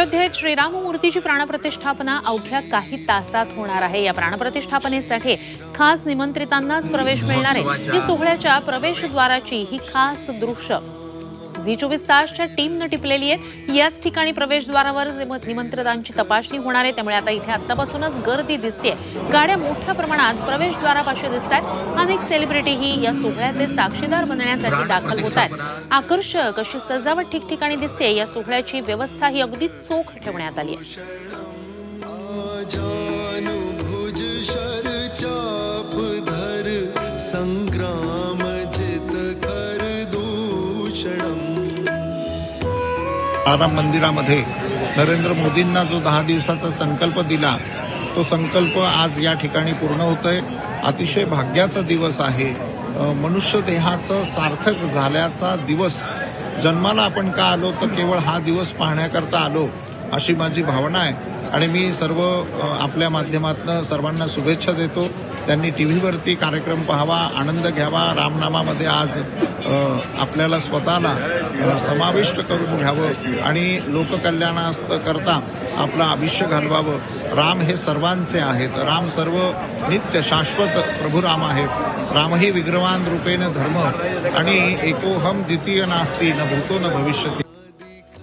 अयोध्येत श्रीराममूर्तीची प्राणप्रतिष्ठापना अवघ्या काही तासात होणार आहे। या प्राणप्रतिष्ठापनेसाठी खास निमंत्रितांनाच प्रवेश मिळणार आहे। या सोहळ्याच्या प्रवेशद्वाराची ही खास दृश्य झी24 तासच्या टीमने टिपलेली आहे। याच ठिकाणी प्रवेशद्वारावर निमंत्रितांची तपासणी होणार आहे, त्यामुळे आता इथे आत्तापासूनच गर्दी दिसते। गाड्या मोठ्या प्रमाणात प्रवेशद्वारापाशी दिसतात। अनेक सेलिब्रिटीही या सोहळ्याचे साक्षीदार बनण्यासाठी दाखल होत आहेत। आकर्षक अशी सजावट ठिकठिकाणी दिसते। या सोहळ्याची व्यवस्था ही अगदी चोख ठेवण्यात आली आहे। राम मंदिरामध्ये नरेंद्र मोदींना जो 10 दिवसाचा संकल्प दिला, तो संकल्प आज या ठिकाणी पूर्ण होतोय। अतिशय भाग्याचा दिवस आहे। मनुष्य देहाचं सार्थक झाल्याचा दिवस। जन्माला आपण का आलो तर केवळ हा दिवस पाहण्याकरता आलो, अशी माझी भावना आहे। आणि मी सर्व आपल्या माध्यमातून सर्वांना शुभेच्छा देतो। त्यांनी टीव्हीवरती कार्यक्रम पाहावा, आनंद घ्यावा। रामनामामध्ये आज आपल्याला स्वतःला समाविष्ट करून घ्यावं आणि लोककल्याणाकरता आपलं आयुष्य घालवावं। राम हे सर्वांचे आहेत। राम सर्व नित्य शाश्वत प्रभू राम आहेत। रामही विग्रवान रूपेण धर्म आणि एकोहम द्वितीय नास्ति न भूतो न भविष्यति।